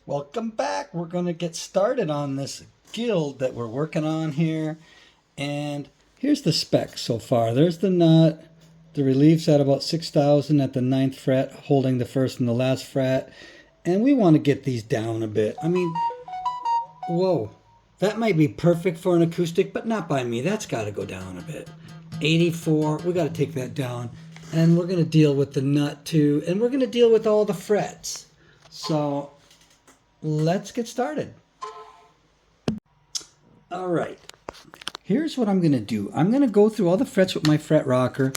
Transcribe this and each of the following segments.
Welcome back. We're going to get started on this guild that we're working on here. And here's the specs so far. There's the nut. The relieve's at about 6,000 at the 9th fret, holding the first and the last fret. And we want to get these down a bit. I mean, whoa. That might be perfect for an acoustic, but not by me. That's got to go down a bit. 84, we got to take that down. And we're going to deal with the nut too. And we're going to deal with all the frets. So let's get started. All right, here's what I'm going to do. I'm going to go through all the frets with my fret rocker,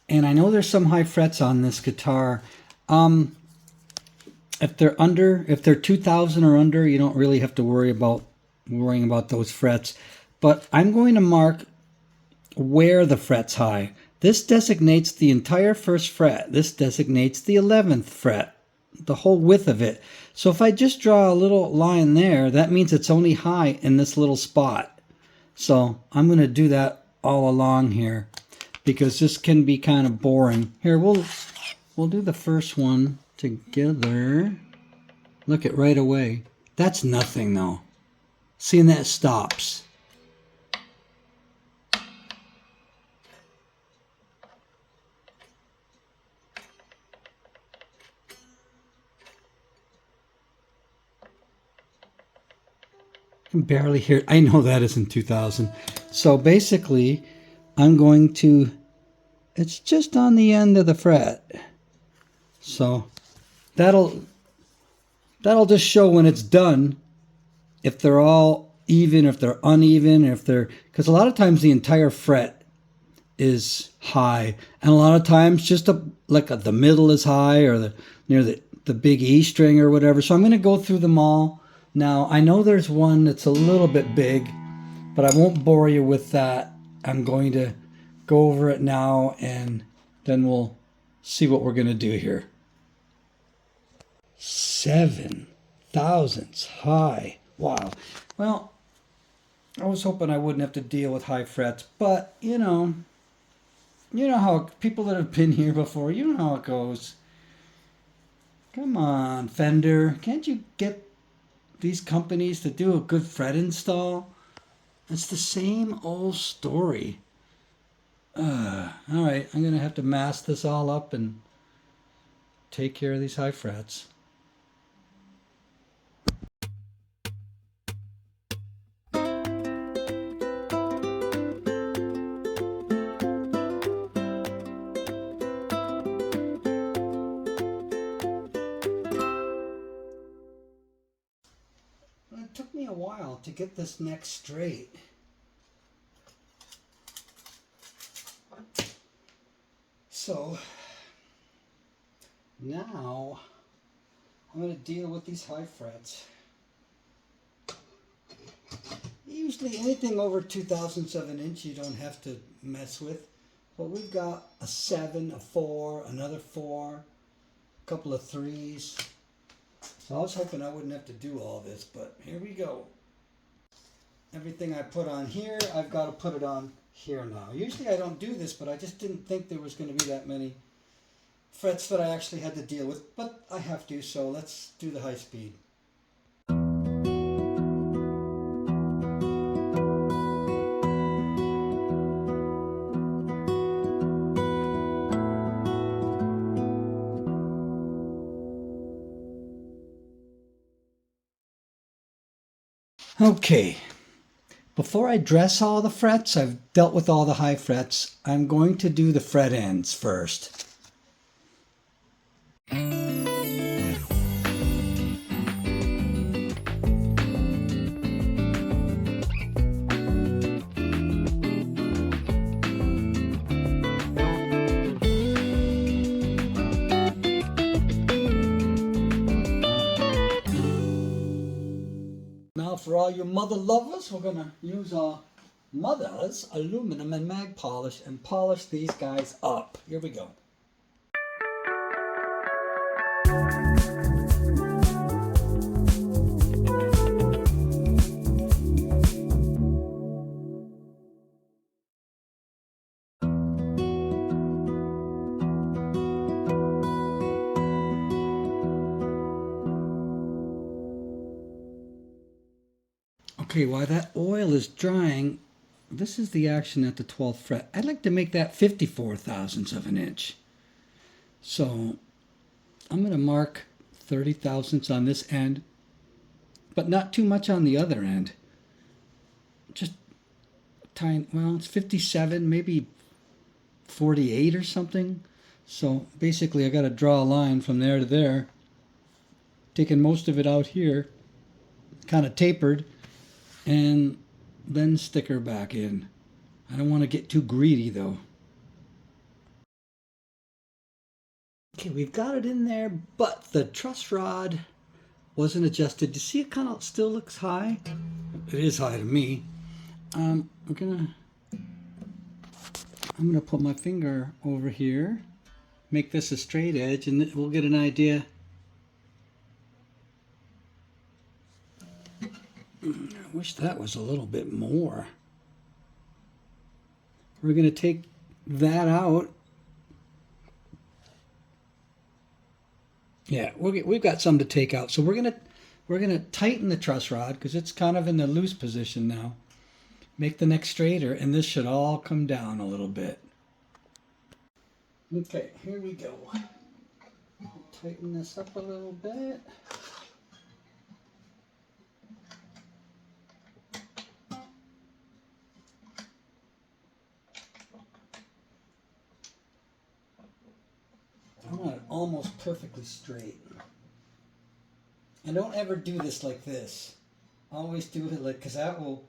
and I know there's some high frets on this guitar. If they're 2,000 or under, you don't really have to worrying about those frets. But I'm going to mark where the fret's high. This designates the entire first fret. This designates the 11th fret, the whole width of it. So if I just draw a little line there, that means it's only high in this little spot. So I'm going to do that all along here because this can be kind of boring. Here, we'll do the first one together. Look at right away. That's nothing though. Seeing that stops. I can barely hear it. I know that isn't 2,000. So basically, I'm going to, it's just on the end of the fret. So that'll just show when it's done, if they're all even, if they're uneven, because a lot of times the entire fret is high, and a lot of times just the middle is high, or near the big E string or whatever. So I'm going to go through them all. Now, I know there's one that's a little bit big, but I won't bore you with that. I'm going to go over it now, and then we'll see what we're going to do here. 7 thousandths high. Wow. Well, I was hoping I wouldn't have to deal with high frets, but you know how people that have been here before, you know how it goes. Come on, Fender. Can't you get these companies to do a good fret install? It's the same old story. All right, I'm going to have to mask this all up and take care of these high frets. It took me a while to get this neck straight. So now I'm going to deal with these high frets. Usually anything over 2,000ths of an inch you don't have to mess with. But we've got a 7, a 4, another 4, a couple of 3s. So I was hoping I wouldn't have to do all this, but here we go. Everything I put on here, I've got to put it on here now. Usually I don't do this, but I just didn't think there was going to be that many frets that I actually had to deal with, but I have to, so let's do the high speed. Okay, before I dress all the frets, I've dealt with all the high frets. I'm going to do the fret ends first. Now for all you mother lovers, we're going to use our mother's aluminum and mag polish and polish these guys up. Here we go. Okay, while that oil is drying, this is the action at the 12th fret. I'd like to make that 54 thousandths of an inch. So I'm going to mark 30 thousandths on this end, but not too much on the other end. Just tiny, well, it's 57, maybe 48 or something. So basically I got to draw a line from there to there, taking most of it out here, kind of tapered, and then stick her back in. I don't want to get too greedy though. Okay, we've got it in there, but the truss rod wasn't adjusted. You see it kind of still looks high? It is high to me. I'm gonna put my finger over here, make this a straight edge, and we'll get an idea. I wish that was a little bit more. We're gonna take that out. Yeah, we've got some to take out. So we're gonna tighten the truss rod because it's kind of in the loose position now. Make the neck straighter, and this should all come down a little bit. Okay, here we go. Tighten this up a little bit. I want it almost perfectly straight. And don't ever do this like this. Always do it like, because that will,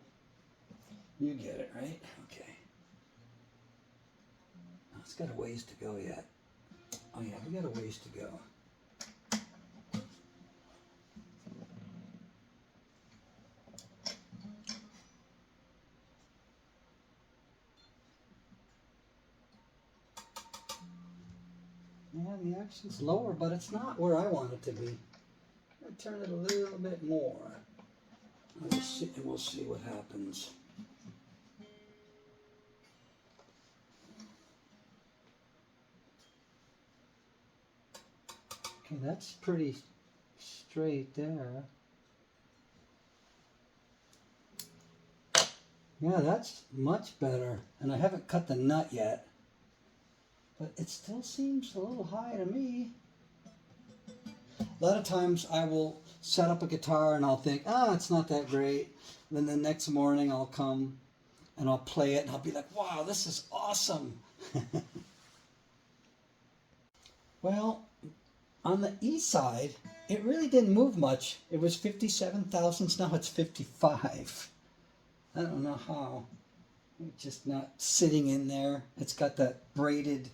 you get it, right? Okay. Oh, it's got a ways to go yet. Oh yeah, we got a ways to go. Yeah, the action's lower, but it's not where I want it to be. I'm going to turn it a little bit more. We'll see what happens. Okay, that's pretty straight there. Yeah, that's much better. And I haven't cut the nut yet. But it still seems a little high to me. A lot of times I will set up a guitar and I'll think, it's not that great. Then the next morning I'll come and I'll play it and I'll be like, wow, this is awesome. Well, on the E side, it really didn't move much. It was 57 thousandths, now it's 55. I don't know how. It's just not sitting in there. It's got that braided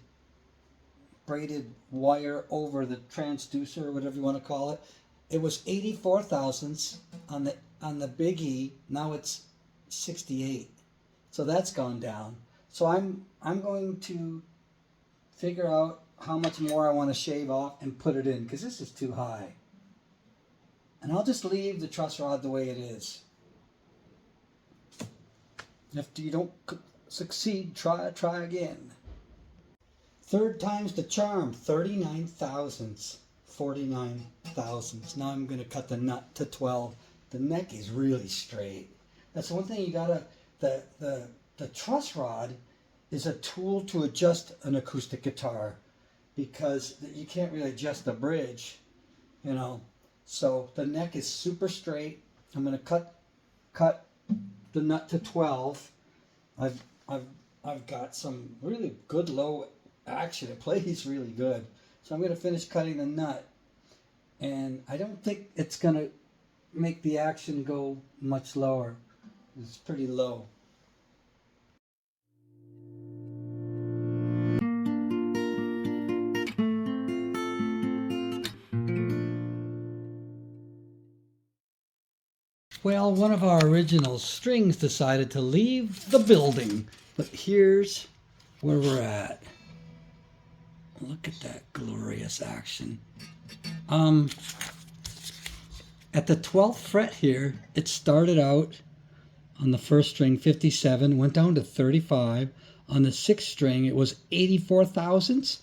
wire over the transducer, or whatever you want to call it. It was 84 thousandths on the big E. Now it's 68. So that's gone down. So I'm going to figure out how much more I want to shave off and put it in, because this is too high. And I'll just leave the truss rod the way it is. If you don't succeed, try again. Third time's the charm, 39 thousandths, 49 thousandths. Now I'm going to cut the nut to 12. The neck is really straight. That's one thing you gotta, the truss rod is a tool to adjust an acoustic guitar, because you can't really adjust the bridge, you know. So the neck is super straight. I'm going to cut the nut to 12. I've got some really good low action. It plays really good. So I'm going to finish cutting the nut, and I don't think it's going to make the action go much lower. It's pretty low. Well, one of our original strings decided to leave the building, but here's where we're at. Look at that glorious action. At the 12th fret here, it started out on the first string 57, went down to 35. On the 6th string, it was 84 thousandths,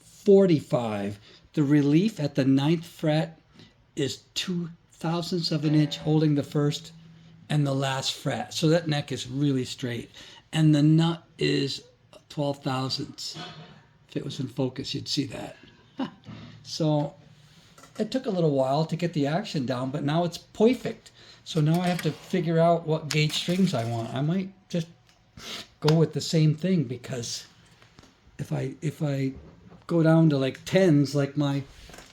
45. The relief at the 9th fret is 2 thousandths of an inch holding the first, and the last fret. So that neck is really straight. And the nut is 12 thousandths. If it was in focus, you'd see that. So it took a little while to get the action down, but now it's perfect. So now I have to figure out what gauge strings I want. I might just go with the same thing, because if I go down to like 10s like my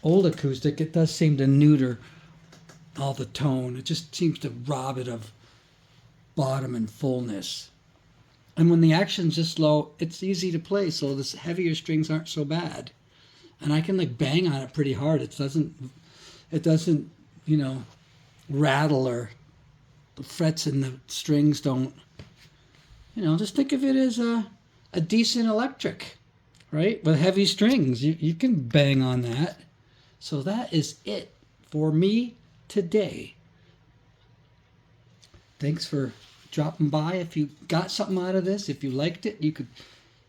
old acoustic, it does seem to neuter all the tone. It just seems to rob it of bottom and fullness. And when the action's just low, it's easy to play, so the heavier strings aren't so bad. And I can like bang on it pretty hard. It doesn't, you know, rattle, or the frets and the strings don't, you know, just think of it as a decent electric, right? With heavy strings, you can bang on that. So that is it for me today. Thanks for dropping by. If you got something out of this, if you liked it, you could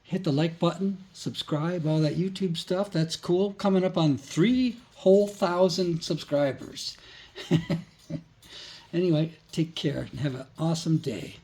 hit the like button, subscribe, all that YouTube stuff. That's cool. Coming up on 3,000 subscribers. Anyway, take care and have an awesome day.